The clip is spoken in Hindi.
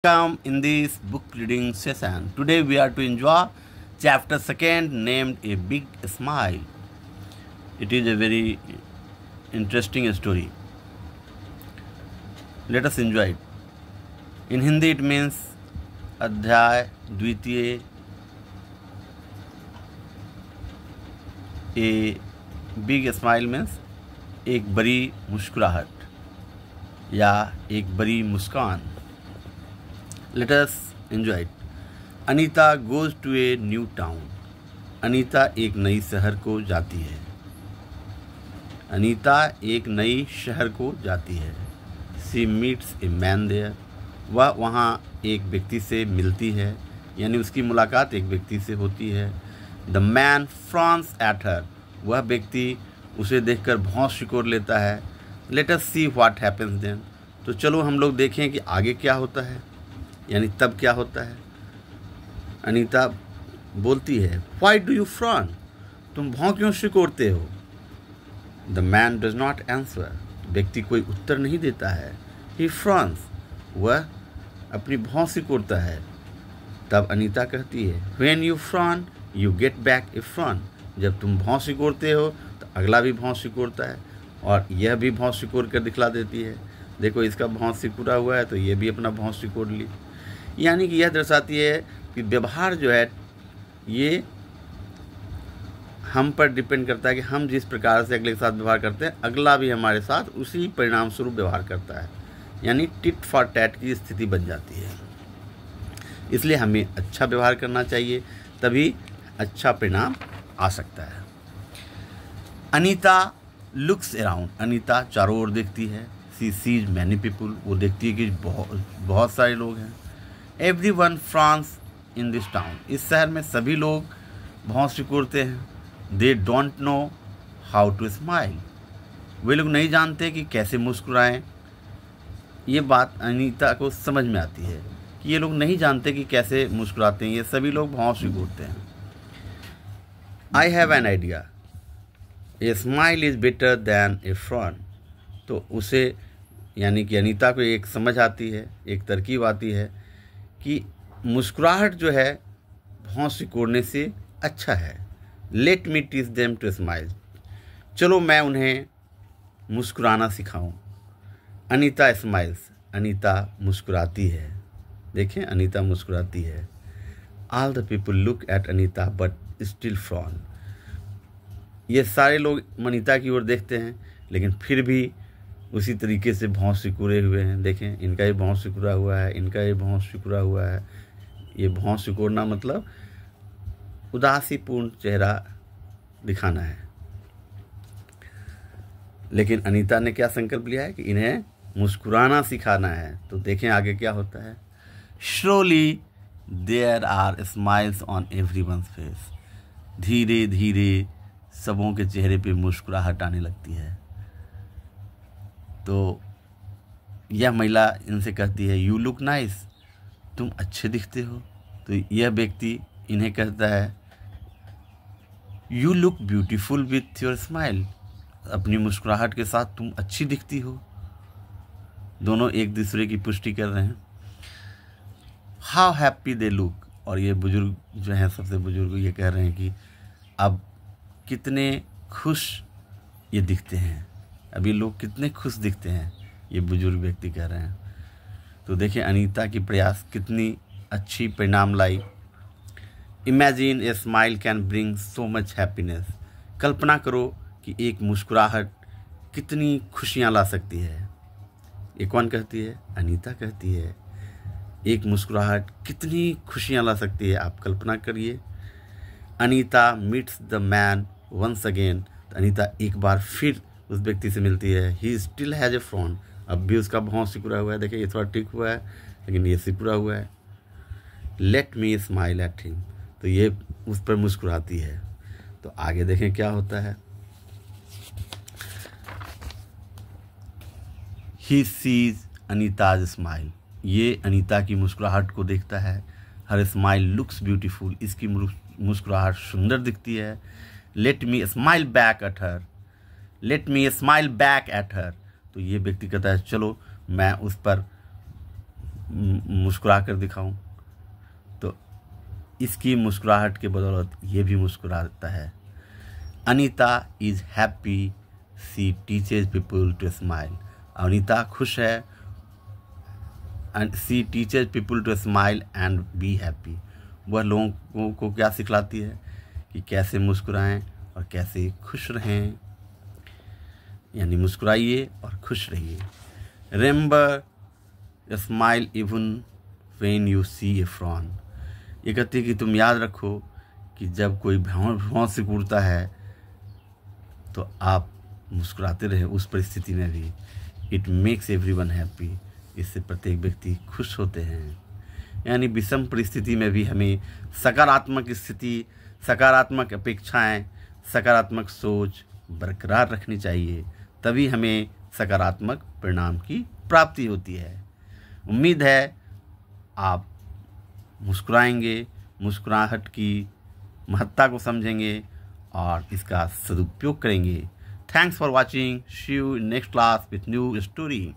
Welcome in this book reading session. Today we are to enjoy chapter 2 named A Big Smile. It is a very interesting story. Let us enjoy it. In Hindi it means अध्याय द्वितीय A big smile means एक बड़ी मुस्कुराहट या एक बड़ी मुस्कान. Let us enjoy it. Anita goes to a new town. Anita एक नई शहर को जाती है. अनीता एक नई शहर को जाती है. She meets a man there. वह वहाँ एक व्यक्ति से मिलती है, यानी उसकी मुलाकात एक व्यक्ति से होती है. The man frowns at her. वह व्यक्ति उसे देखकर भौं सिकोड़ लेता है. Let us see what happens then. तो चलो हम लोग देखें कि आगे क्या होता है, यानी तब क्या होता है. अनीता बोलती है, Why do you frown? तुम भौं क्यों सिकोड़ते हो? The man does not answer. व्यक्ति कोई उत्तर नहीं देता है. He frowns. वह अपनी भौं सिकोड़ता है. तब अनीता कहती है, When you frown, you get back a frown. जब तुम भौं सिकोड़ते हो तो अगला भी भौं सिकोड़ता है, और यह भी भौं सिकोड़ कर दिखला देती है. देखो, इसका भौं सिकोड़ा हुआ है तो ये भी अपना भौं सिकोड़ ली. यानी कि यह दर्शाती है कि व्यवहार जो है ये हम पर डिपेंड करता है कि हम जिस प्रकार से अगले के साथ व्यवहार करते हैं, अगला भी हमारे साथ उसी परिणाम स्वरूप व्यवहार करता है. यानी टिट फॉर टैट की स्थिति बन जाती है. इसलिए हमें अच्छा व्यवहार करना चाहिए, तभी अच्छा परिणाम आ सकता है. Anita looks around. अनीता चारों ओर देखती है. She sees many people. वो देखती है कि बहुत सारे लोग हैं. Everyone frowns in this town. इस शहर में सभी लोग भौं सिकोड़ते हैं. They don't know how to smile. वे लोग नहीं जानते कि कैसे मुस्कुराएं. ये बात अनीता को समझ में आती है कि ये लोग नहीं जानते कि कैसे मुस्कुराते हैं. ये सभी लोग भौं सिकोड़ते हैं. I have an idea. A smile is better than a frown. तो उसे, यानी कि अनीता को एक समझ आती है, एक तरकीब आती है कि मुस्कुराहट जो है भौं सिकोड़ने से अच्छा है. Let me teach them to smile. चलो मैं उन्हें मुस्कुराना सिखाऊं. अनीता स्माइल्स. अनीता मुस्कुराती है. देखें, अनीता मुस्कुराती है. All the people look at Anita but still frown. ये सारे लोग अनीता की ओर देखते हैं, लेकिन फिर भी उसी तरीके से भौं सिकुड़े हुए हैं. देखें, इनका ये भौं सिकुड़ा हुआ है, इनका ये भौं सिकुड़ा हुआ है. ये भौं सिकोड़ना मतलब उदासीपूर्ण चेहरा दिखाना है. लेकिन अनीता ने क्या संकल्प लिया है कि इन्हें मुस्कुराना सिखाना है. तो देखें आगे क्या होता है. Slowly there are smiles on everyone's face. धीरे धीरे सबों के चेहरे पे मुस्कुराहट आने लगती है. तो यह महिला इनसे कहती है, यू लुक नाइस. तुम अच्छे दिखते हो. तो यह व्यक्ति इन्हें कहता है, you look beautiful with your smile. अपनी मुस्कुराहट के साथ तुम अच्छी दिखती हो. दोनों एक दूसरे की पुष्टि कर रहे हैं. How happy they look. और ये बुजुर्ग जो हैं, सबसे बुजुर्ग, ये कह रहे हैं कि अब कितने खुश ये दिखते हैं. अभी लोग कितने खुश दिखते हैं, ये बुजुर्ग व्यक्ति कह रहे हैं. तो देखें अनीता की प्रयास कितनी अच्छी परिणाम लाई. Imagine a smile can bring so much happiness. कल्पना करो कि एक मुस्कुराहट कितनी खुशियाँ ला सकती है. ये कौन कहती है? अनीता कहती है. एक मुस्कुराहट कितनी खुशियाँ ला सकती है, आप कल्पना करिए. Anita meets the man once again. Anita एक बार फिर उस व्यक्ति से मिलती है. He still has a frown. अब भी उसका भौं सिकुड़ा हुआ है. देखिए, ये थोड़ा टिक हुआ है, लेकिन ये सिकुड़ा हुआ है. Let me smile at him. तो ये उस पर मुस्कुराती है. तो आगे देखें क्या होता है. He sees Anita's smile. ये अनीता की मुस्कुराहट को देखता है. Her smile looks beautiful. इसकी मुस्कुराहट सुंदर दिखती है. Let me smile back at her. Let me smile back at her. तो ये व्यक्ति कहता है, चलो मैं उस पर मुस्कुरा कर दिखाऊं, तो इसकी मुस्कुराहट के बदौलत ये भी मुस्कुराता है। Anita is happy, she teaches people to smile. Anita खुश है, and she teaches people to smile and be happy. वह लोगों को क्या सिखलाती है कि कैसे मुस्कुराएं और कैसे खुश रहें, यानी मुस्कुराइए और खुश रहिए। Remember smile even when you see a frown. ये कहती है कि तुम याद रखो कि जब कोई भौं से कूदता है तो आप मुस्कुराते रहे उस परिस्थिति में भी। It makes everyone happy. इससे प्रत्येक व्यक्ति खुश होते हैं। यानी विषम परिस्थिति में भी हमें सकारात्मक स्थिति, सकारात्मक अपेक्षाएं, सकारात्मक सोच बरकरार रखनी चाहिए, तभी हमें सकारात्मक परिणाम की प्राप्ति होती है। उम्मीद है आप मुस्कुराएंगे, मुस्कुराहट की महत्ता को समझेंगे और इसका सदुपयोग करेंगे। Thanks for watching. See you in next class with new story.